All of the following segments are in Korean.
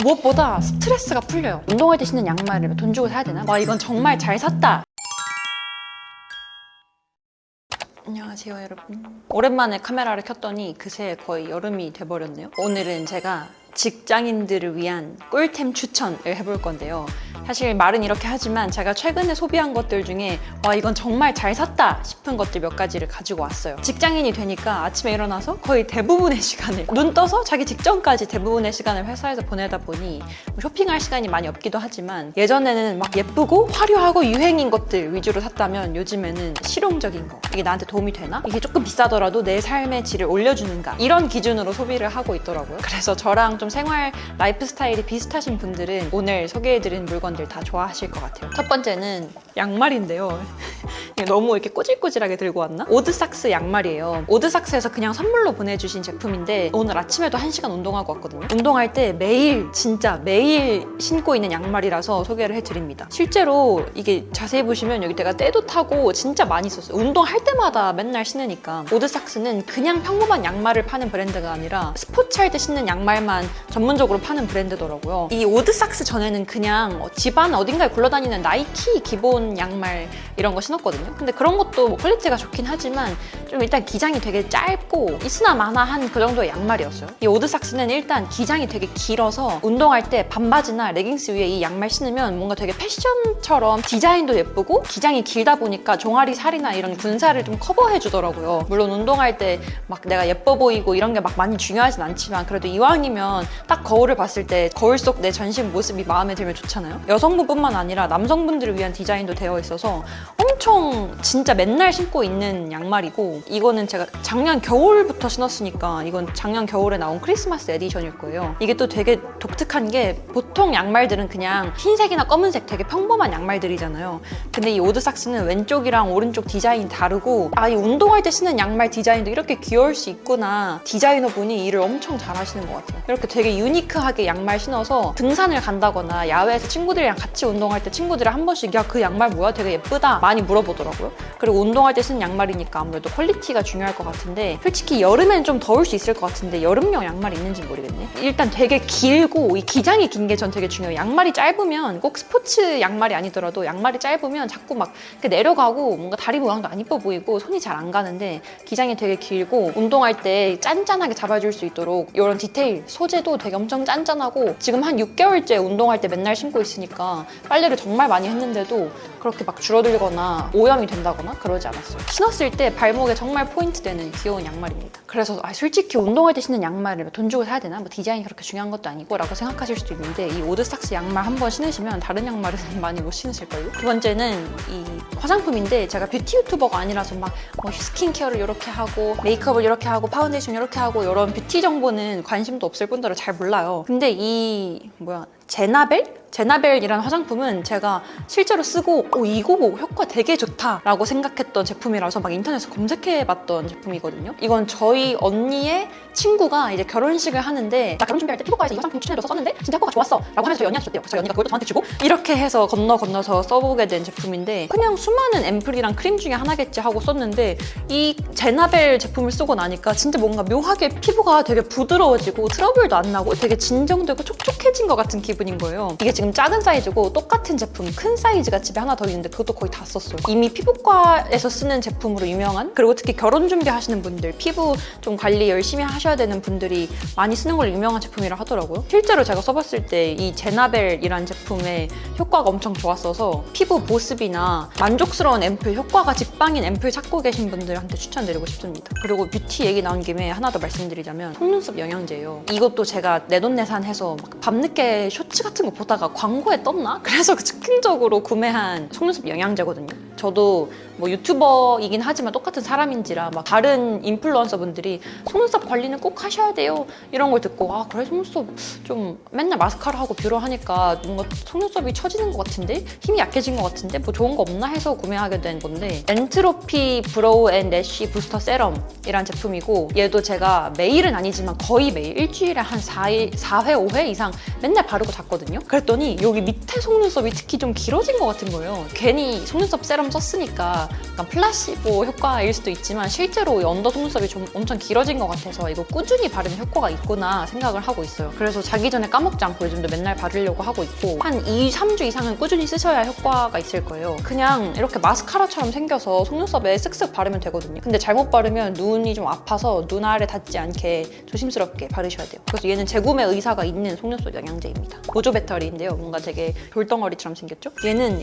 무엇보다 스트레스가 풀려요. 운동할 때 신는 양말을 돈 주고 사야 되나? 와, 이건 정말 잘 샀다. 안녕하세요, 여러분. 오랜만에 카메라를 켰더니 그새 거의 여름이 돼버렸네요. 오늘은 제가 직장인들을 위한 꿀템 추천을 해볼 건데요. 사실 말은 이렇게 하지만 제가 최근에 소비한 것들 중에 와, 이건 정말 잘 샀다 싶은 것들 몇 가지를 가지고 왔어요. 직장인이 되니까 아침에 일어나서 거의 대부분의 시간을 눈 떠서 자기 직전까지 대부분의 시간을 회사에서 보내다 보니 쇼핑할 시간이 많이 없기도 하지만 예전에는 막 예쁘고 화려하고 유행인 것들 위주로 샀다면 요즘에는 실용적인 거, 이게 나한테 도움이 되나? 이게 조금 비싸더라도 내 삶의 질을 올려주는가? 이런 기준으로 소비를 하고 있더라고요. 그래서 저랑 좀 생활 라이프 스타일이 비슷하신 분들은 오늘 소개해드린 물건들 다 좋아하실 것 같아요. 첫 번째는 양말인데요. 너무 이렇게 꼬질꼬질하게 들고 왔나? 오드삭스 양말이에요. 오드삭스에서 그냥 선물로 보내주신 제품인데 오늘 아침에도 1시간 운동하고 왔거든요. 운동할 때 매일, 진짜 매일 신고 있는 양말이라서 소개를 해드립니다. 실제로 이게 자세히 보시면 여기 내가 때도 타고 진짜 많이 썼어요. 운동할 때마다 맨날 신으니까. 오드삭스는 그냥 평범한 양말을 파는 브랜드가 아니라 스포츠할 때 신는 양말만 전문적으로 파는 브랜드더라고요. 이 오드삭스 전에는 그냥 집안 어딘가에 굴러다니는 나이키 기본 양말 이런 거 신었거든요. 근데 그런 것도 퀄리티가 좋긴 하지만 좀 일단 기장이 되게 짧고 있으나 마나한 그 정도의 양말이었어요. 이 오드삭스는 일단 기장이 되게 길어서 운동할 때 반바지나 레깅스 위에 이 양말 신으면 뭔가 되게 패션처럼 디자인도 예쁘고 기장이 길다 보니까 종아리 살이나 이런 군살을 좀 커버해 주더라고요. 물론 운동할 때 막 내가 예뻐 보이고 이런 게 막 많이 중요하진 않지만 그래도 이왕이면 딱 거울을 봤을 때 거울 속 내 전신 모습이 마음에 들면 좋잖아요. 여성분뿐만 아니라 남성분들을 위한 디자인도 되어 있어서 엄청 진짜 맨날 신고 있는 양말이고, 이거는 제가 작년 겨울부터 신었으니까 이건 작년 겨울에 나온 크리스마스 에디션일 거예요. 이게 또 되게 독특한 게 보통 양말들은 그냥 흰색이나 검은색 되게 평범한 양말들이잖아요. 근데 이 오드삭스는 왼쪽이랑 오른쪽 디자인이 다르고, 아, 이 운동할 때 신는 양말 디자인도 이렇게 귀여울 수 있구나. 디자이너 분이 일을 엄청 잘 하시는 것 같아요. 이렇게 되게 유니크하게 양말 신어서 등산을 간다거나 야외에서 친구들이랑 같이 운동할 때 친구들이 한 번씩 야, 그 양말 뭐야? 되게 예쁘다 많이 물어보더라고요. 그리고 운동할 때 쓰는 양말이니까 아무래도 퀄리티가 중요할 것 같은데, 솔직히 여름엔 좀 더울 수 있을 것 같은데 여름용 양말이 있는지 모르겠네. 일단 되게 길고 이 기장이 긴 게 전 되게 중요해요. 양말이 짧으면 꼭 스포츠 양말이 아니더라도 양말이 짧으면 자꾸 막 내려가고 뭔가 다리 모양도 안 이뻐 보이고 손이 잘 안 가는데, 기장이 되게 길고 운동할 때 짠짠하게 잡아줄 수 있도록 이런 디테일, 소재도 되게 엄청 짠짠하고, 지금 한 6개월째 운동할 때 맨날 신고 있으니까 빨래를 정말 많이 했는데도 그렇게 막 줄어들거나 오염이 된다거나 그러지 않았어요. 신었을 때 발목에 정말 포인트 되는 귀여운 양말입니다. 그래서 솔직히 운동할 때 신는 양말을 돈 주고 사야 되나? 뭐 디자인이 그렇게 중요한 것도 아니고 라고 생각하실 수도 있는데, 이 오드삭스 양말 한번 신으시면 다른 양말은 많이 못 신으실걸요? 두 번째는 이 화장품인데, 제가 뷰티 유튜버가 아니라서 막 뭐 스킨케어를 이렇게 하고 메이크업을 이렇게 하고 파운데이션 이렇게 하고 이런 뷰티 정보는 관심도 없을 뿐더러 잘 몰라요. 근데 이 제나벨이라는 화장품은 제가 실제로 쓰고 이거 효과 되게 좋다라고 생각했던 제품이라서 막 인터넷에서 검색해봤던 제품이거든요. 이건 저희 언니의 친구가 이제 결혼식을 하는데, 나 결혼 준비할 때 피부과에서 이 화장품 추천해줘서 썼는데 진짜 효과가 좋았어 라고 하면서 저희 언니한테 줬대요. 저희 언니가 그것도 저한테 주고 이렇게 해서 건너서 써보게 된 제품인데, 그냥 수많은 앰플이랑 크림 중에 하나겠지 하고 썼는데 이 제나벨 제품을 쓰고 나니까 진짜 뭔가 묘하게 피부가 되게 부드러워지고 트러블도 안 나고 되게 진정되고 촉촉해진 것 같은 기분인 거예요. 이게 지금 작은 사이즈고 똑같은 제품 큰 사이즈가 집에 하나 더 있는데 그것도 거의 다 썼어요. 이미 피부과에서 쓰는 제품으로 유명한, 그리고 특히 결혼 준비하시는 분들, 피부 좀 관리 열심히 하셔야 되는 분들이 많이 쓰는 걸로 유명한 제품이라 하더라고요. 실제로 제가 써봤을 때 이 제나벨이라는 제품의 효과가 엄청 좋았어서 피부 보습이나 만족스러운 앰플, 효과가 직방인 앰플 찾고 계신 분들한테 추천드리고 싶습니다. 그리고 뷰티 얘기 나온 김에 하나 더 말씀드리자면 속눈썹 영양제예요. 이것도 제가 내돈내산해서 막 밤늦게 쇼츠 같은 거 보다가 광고에 떴나? 그래서 즉흥적으로 구매한 속눈썹 영양제거든요. 저도 뭐 유튜버이긴 하지만 똑같은 사람인지라 막 다른 인플루언서 분들이 속눈썹 관리는 꼭 하셔야 돼요 이런 걸 듣고, 아 그래, 속눈썹 좀 맨날 마스카라 하고 뷰러 하니까 뭔가 속눈썹이 처지는 것 같은데, 힘이 약해진 것 같은데 뭐 좋은 거 없나 해서 구매하게 된 건데, 엔트로피 브로우 앤 래쉬 부스터 세럼이란 제품이고, 얘도 제가 매일은 아니지만 거의 매일 일주일에 한 4회, 5회 이상 맨날 바르고 잤거든요. 그랬더니 여기 밑에 속눈썹이 특히 좀 길어진 것 같은 거예요. 괜히 속눈썹 세럼 썼으니까 약간 플라시보 효과일 수도 있지만 실제로 이 언더 속눈썹이 좀 엄청 엄청 길어진 것 같아서 이거 꾸준히 바르면 효과가 있구나 생각을 하고 있어요. 그래서 자기 전에 까먹지 않고 요즘도 맨날 바르려고 하고 있고 한 3주 이상은 꾸준히 쓰셔야 효과가 있을 거예요. 그냥 이렇게 마스카라처럼 생겨서 속눈썹에 쓱쓱 바르면 되거든요. 근데 잘못 바르면 눈이 좀 아파서 눈 아래 닿지 않게 조심스럽게 바르셔야 돼요. 그래서 얘는 재구매 의사가 있는 속눈썹 영양제입니다. 보조 배터리인데요. 뭔가 되게 돌덩어리처럼 생겼죠? 얘는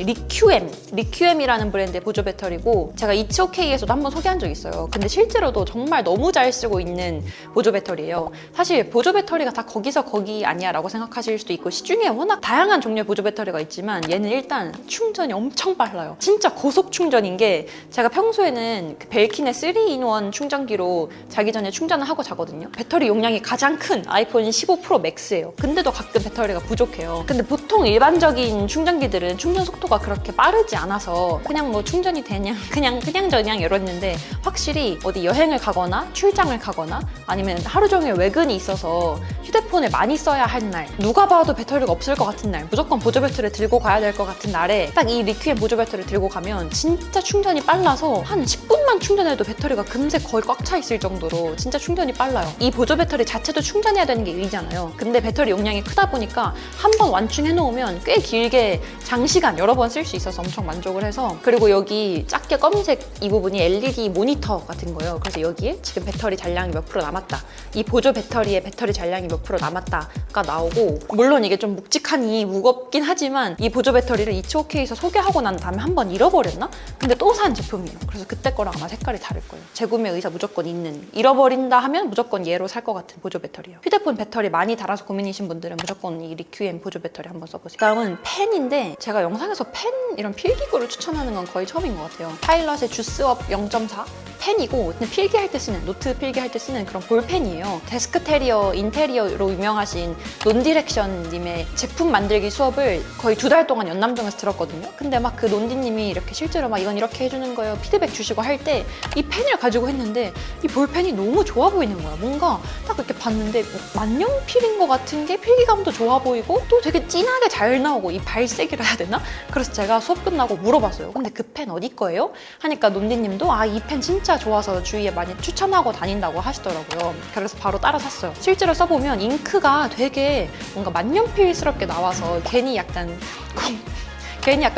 리큐엠이라는 브랜드의 보조 배터리고 제가 이츠오케이에서도 한번 소개한 적 있어요. 근데 실제로도 정말 너무 잘 쓰고 있는 보조 배터리예요. 사실 보조 배터리가 다 거기서 거기 아니야 라고 생각하실 수도 있고 시중에 워낙 다양한 종류의 보조 배터리가 있지만 얘는 일단 충전이 엄청 빨라요. 진짜 고속 충전인 게 제가 평소에는 그 벨킨의 3-in-1 충전기로 자기 전에 충전을 하고 자거든요. 배터리 용량이 가장 큰 아이폰 15 프로 맥스예요. 근데도 가끔 배터리가 부족해요. 근데 보통 일반적인 충전기들은 충전 속도가 그렇게 빠르지 않아서 그냥 뭐 충전이 되냐 그냥 저냥 이랬는데 확실히 어디 여행을 가거나 출장을 가거나 아니면 하루 종일 외근이 있어서 휴대폰을 많이 써야 할 날, 누가 봐도 배터리가 없을 것 같은 날, 무조건 보조 배터리를 들고 가야 될 것 같은 날에 딱 이 리퀴엠 보조 배터리를 들고 가면 진짜 충전이 빨라서 한 10분만 충전해도 배터리가 금세 거의 꽉 차 있을 정도로 진짜 충전이 빨라요. 이 보조 배터리 자체도 충전해야 되는 게 일이잖아요. 근데 배터리 용량이 크다 보니까 한 번 완충해 놓으면 꽤 길게 장시간 여러 번 쓸 수 있어서 엄청 만족을 해서 그리고 여기 작게 검은색 이 부분이 LED 모니터 같은 거예요. 그래서 여기에 지금 배터리 잔량이 몇 프로 남았다. 이 보조 배터리에 배터리 잔량이 몇 프로 남았다가 나오고 물론 이게 좀 묵직하니 무겁긴 하지만 이 보조 배터리를 이츠오케이에서 소개하고 난 다음에 한번 잃어버렸나? 근데 또 산 제품이에요. 그래서 그때 거랑 아마 색깔이 다를 거예요. 재구매 의사 무조건 있는 잃어버린다 하면 무조건 얘로 살 것 같은 보조 배터리예요. 휴대폰 배터리 많이 달아서 고민이신 분들은 무조건 이 리큐엠 보조 배터리 한번 써보세요. 다음은 펜인데 제가 영상에서 펜 이런 필기구를 추천하는 건 거의 처음인 것 같아요. 파일럿의 주스업 0.4 펜이고 근데 필기할 때 쓰는 노트 필기할 때 쓰는 그런 볼펜이에요. 데스크테리어 인테리어로 유명하신 논디렉션님의 제품 만들기 수업을 거의 2달 동안 연남동에서 들었거든요. 근데 막 그 논디님이 이렇게 실제로 막 이건 이렇게 해주는 거예요 피드백 주시고 할 때 이 펜을 가지고 했는데 이 볼펜이 너무 좋아 보이는 거야. 뭔가 딱 이렇게 봤는데 만년필인 것 같은 게 필기감도 좋아 보이고 또 되게 진하게 잘 나오고 이 발색이라 해야 되나? 그래서 제가 수업 끝나고 물어봤어요. 근데 그 펜 어디 거예요? 하니까 논디님도 이 펜 진짜 좋아서 주위에 많이 추천하고 다닌다고 하시더라고요. 그래서 바로 따라 샀어요. 실제로 써보면 잉크가 되게 뭔가 만년필스럽게 나와서 괜히 약간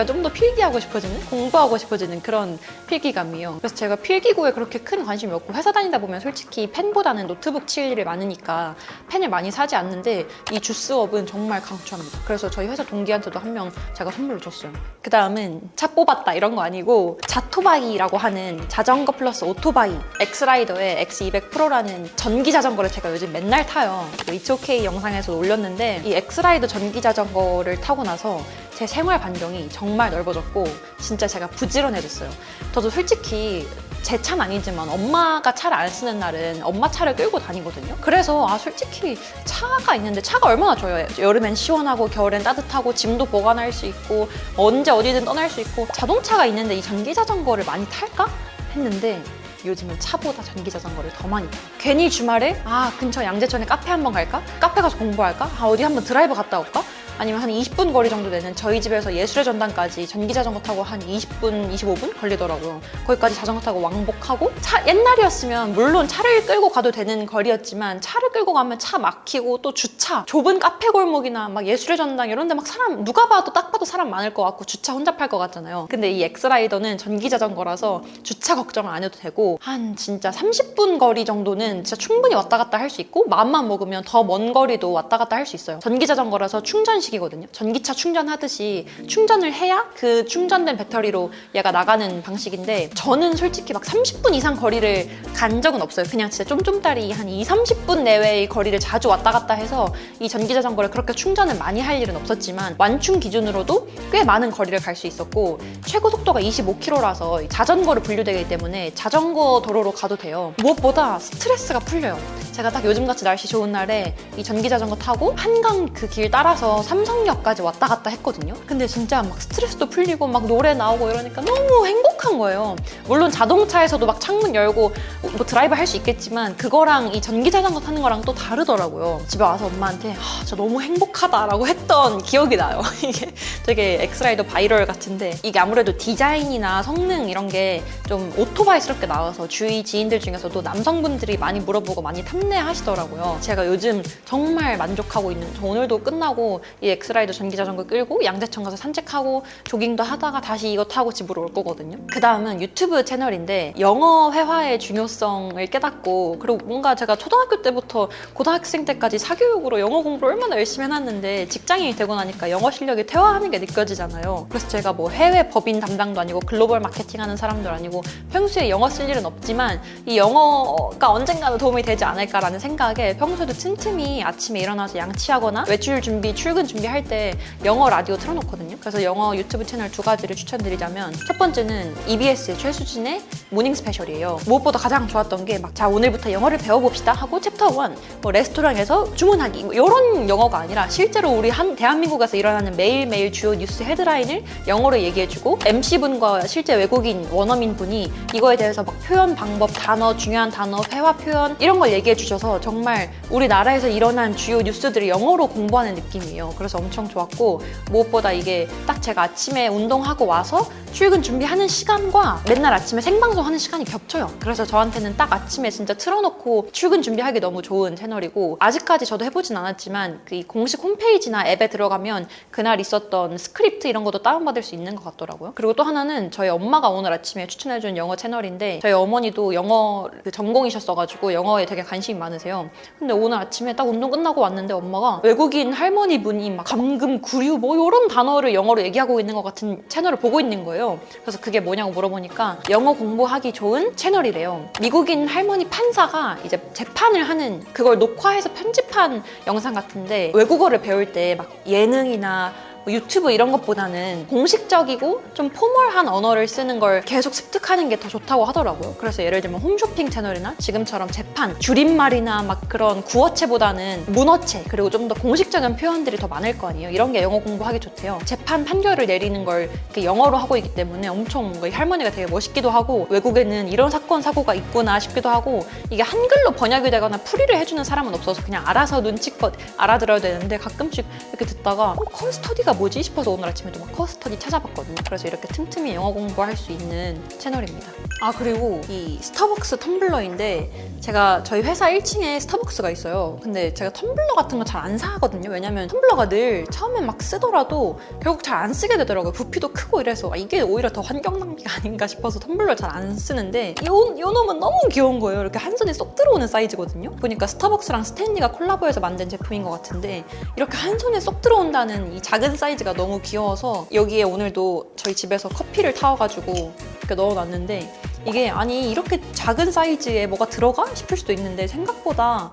좀 더 필기하고 싶어지는, 공부하고 싶어지는 그런 필기감이에요. 그래서 제가 필기구에 그렇게 큰 관심이 없고 회사 다니다 보면 솔직히 펜보다는 노트북 칠 일이 많으니까 펜을 많이 사지 않는데 이 주스업은 정말 강추합니다. 그래서 저희 회사 동기한테도 한 명 제가 선물로 줬어요. 그 다음은 차 뽑았다 이런 거 아니고 자토바이라고 하는 자전거 플러스 오토바이 엑스라이더의 X200 프로라는 전기 자전거를 제가 요즘 맨날 타요. 이츠오케이 영상에서 올렸는데 이 엑스라이더 전기 자전거를 타고 나서 제 생활 반경이 정말 넓어졌고 진짜 제가 부지런해졌어요. 저도 솔직히 제 차는 아니지만 엄마가 차를 안 쓰는 날은 엄마 차를 끌고 다니거든요. 그래서 솔직히 차가 있는데 차가 얼마나 좋아요. 여름엔 시원하고 겨울엔 따뜻하고 짐도 보관할 수 있고 언제 어디든 떠날 수 있고 자동차가 있는데 이 전기 자전거를 많이 탈까? 했는데 요즘은 차보다 전기 자전거를 더 많이 타요. 괜히 주말에 근처 양재천에 카페 한번 갈까? 카페 가서 공부할까? 어디 한번 드라이브 갔다 올까? 아니면 한 20분 거리 정도 되는 저희 집에서 예술의 전당까지 전기 자전거 타고 한 20분, 25분 걸리더라고요. 거기까지 자전거 타고 왕복하고 옛날이었으면 물론 차를 끌고 가도 되는 거리였지만 차를 끌고 가면 차 막히고 또 주차 좁은 카페 골목이나 막 예술의 전당 이런 데 막 사람 누가 봐도 딱 봐도 사람 많을 것 같고 주차 혼잡할 것 같잖아요. 근데 이 엑스라이더는 전기 자전거라서 주차 걱정을 안 해도 되고 한 진짜 30분 거리 정도는 진짜 충분히 왔다 갔다 할 수 있고 마음만 먹으면 더 먼 거리도 왔다 갔다 할 수 있어요. 전기 자전거라서 충전식이거든요. 전기차 충전하듯이 충전을 해야 그 충전된 배터리로 얘가 나가는 방식인데 저는 솔직히 막 30분 이상 거리를 간 적은 없어요. 그냥 진짜 쫌쫌따리 한 2-30분 내외의 거리를 자주 왔다 갔다 해서 이 전기 자전거를 그렇게 충전을 많이 할 일은 없었지만 완충 기준으로도 꽤 많은 거리를 갈 수 있었고 최고 속도가 25km라서 자전거로 분류되기 때문에 자전거 도로로 가도 돼요. 무엇보다 스트레스가 풀려요. 제가 딱 요즘같이 날씨 좋은 날에 이 전기 자전거 타고 한강 그 길 따라서 삼성역까지 왔다 갔다 했거든요. 근데 진짜 막 스트레스도 풀리고 막 노래 나오고 이러니까 너무 행복한 거예요. 물론 자동차에서도 막 창문 열고 뭐 드라이브 할 수 있겠지만 그거랑 이 전기자전거 타는 거랑 또 다르더라고요. 집에 와서 엄마한테 진짜 너무 행복하다라고 했던 기억이 나요. 이게 되게 엑스라이더 바이럴 같은데 이게 아무래도 디자인이나 성능 이런 게 좀 오토바이스럽게 나와서 주위 지인들 중에서도 남성분들이 많이 물어보고 많이 탐내하시더라고요. 제가 요즘 정말 만족하고 있는, 저 오늘도 끝나고 이 엑스라이더 전기자전거 끌고 양재천 가서 산책하고 조깅도 하다가 다시 이거 타고 집으로 올 거거든요. 그 다음은 유튜브 채널인데 영어 회화의 중요성을 깨닫고, 그리고 뭔가 제가 초등학교 때부터 고등학생 때까지 사교육으로 영어 공부를 얼마나 열심히 해놨는데 직장인이 되고 나니까 영어 실력이 퇴화하는 게 느껴지잖아요. 그래서 제가 뭐 해외 법인 담당도 아니고 글로벌 마케팅 하는 사람도 아니고 평소에 영어 쓸 일은 없지만 이 영어가 언젠가는 도움이 되지 않을까라는 생각에 평소에도 틈틈이 아침에 일어나서 양치하거나 외출 준비, 출근 준비할 때 영어 라디오 틀어놓거든요. 그래서 영어 유튜브 채널 2가지를 추천드리자면, 첫 번째는 EBS의 최수진의 모닝 스페셜이에요. 무엇보다 가장 좋았던 게 막 자 오늘부터 영어를 배워봅시다 하고 챕터 1 뭐 레스토랑에서 주문하기 뭐 이런 영어가 아니라 실제로 우리 대한민국에서 일어나는 매일매일 주요 뉴스 헤드라인을 영어로 얘기해주고 MC분과 실제 외국인 원어민 분이 이거에 대해서 막 표현 방법, 단어, 중요한 단어, 회화 표현 이런 걸 얘기해 주셔서 정말 우리나라에서 일어난 주요 뉴스들을 영어로 공부하는 느낌이에요. 그래서 엄청 좋았고, 무엇보다 이게 딱 제가 아침에 운동하고 와서 출근 준비하는 시간과 맨날 아침에 생방송 하는 시간이 겹쳐요. 그래서 저한테는 딱 아침에 진짜 틀어놓고 출근 준비하기 너무 좋은 채널이고, 아직까지 저도 해보진 않았지만 그 공식 홈페이지나 앱에 들어가면 그날 있었던 스크립트 이런 것도 다운받을 수 있는 것 같더라고요. 그리고 또 하나는 저희 엄마가 오늘 아침에 추천해준 영어 채널인데, 저희 어머니도 영어 전공이셨어가지고 영어에 되게 관심이 많으세요. 근데 오늘 아침에 딱 운동 끝나고 왔는데 엄마가 외국인 할머니 분이 막 감금, 구류 뭐 이런 단어를 영어로 얘기하고 있는 것 같은 채널을 보고 있는 거예요. 그래서 그게 뭐냐고 물어보니까 영어 공부하기 좋은 채널이래요. 미국인 할머니 판사가 이제 재판을 하는, 그걸 녹화해서 편집한 영상 같은데, 외국어를 배울 때 막 예능이나 유튜브 이런 것보다는 공식적이고 좀 포멀한 언어를 쓰는 걸 계속 습득하는 게 더 좋다고 하더라고요. 그래서 예를 들면 홈쇼핑 채널이나 지금처럼 재판, 줄임말이나 막 그런 구어체보다는 문어체, 그리고 좀 더 공식적인 표현들이 더 많을 거 아니에요. 이런 게 영어 공부하기 좋대요. 재판 판결을 내리는 걸 이렇게 영어로 하고 있기 때문에 엄청 뭔가 이 할머니가 되게 멋있기도 하고, 외국에는 이런 사건 사고가 있구나 싶기도 하고, 이게 한글로 번역이 되거나 풀이를 해주는 사람은 없어서 그냥 알아서 눈치껏 알아들어야 되는데, 가끔씩 이렇게 듣다가 커스터디가 뭐지 싶어서 오늘 아침에도 막 커스터디 찾아봤거든요. 그래서 이렇게 틈틈이 영어 공부할 수 있는 채널입니다. 아, 그리고 이 스타벅스 텀블러인데, 제가 저희 회사 1층에 스타벅스가 있어요. 근데 제가 텀블러 같은 거 잘 안 사거든요. 왜냐면 텀블러가 늘 처음에 막 쓰더라도 결국 잘 안 쓰게 되더라고요. 부피도 크고 이래서 이게 오히려 더 환경 낭비가 아닌가 싶어서 텀블러를 잘 안 쓰는데, 이 놈은 너무 귀여운 거예요. 이렇게 한 손에 쏙 들어오는 사이즈거든요. 보니까 스타벅스랑 스탠리가 콜라보해서 만든 제품인 것 같은데, 이렇게 한 손에 쏙 들어온다는 이 작은 사이즈가 너무 귀여워서 여기에 오늘도 저희 집에서 커피를 타와가지고 이렇게 넣어놨는데, 이게 아니 이렇게 작은 사이즈에 뭐가 들어가? 싶을 수도 있는데, 생각보다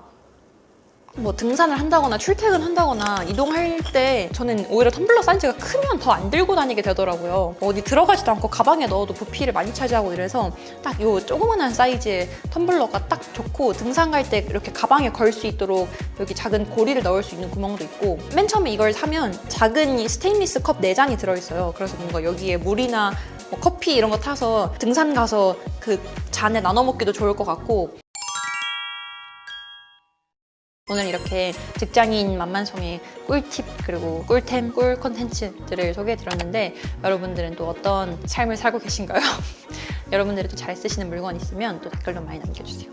뭐 등산을 한다거나 출퇴근한다거나 이동할 때 저는 오히려 텀블러 사이즈가 크면 더 안 들고 다니게 되더라고요. 어디 들어가지도 않고 가방에 넣어도 부피를 많이 차지하고 이래서 딱 요 조그만한 사이즈의 텀블러가 딱 좋고, 등산 갈 때 이렇게 가방에 걸 수 있도록 여기 작은 고리를 넣을 수 있는 구멍도 있고, 맨 처음에 이걸 사면 작은 이 스테인리스 컵 4잔이 들어있어요. 그래서 뭔가 여기에 물이나 뭐 커피 이런 거 타서 등산 가서 그 잔에 나눠 먹기도 좋을 것 같고, 오늘 이렇게 직장인 만만성의 꿀팁 그리고 꿀템, 꿀 콘텐츠들을 소개해드렸는데, 여러분들은 또 어떤 삶을 살고 계신가요? 여러분들이 또 잘 쓰시는 물건 있으면 또 댓글로 많이 남겨주세요.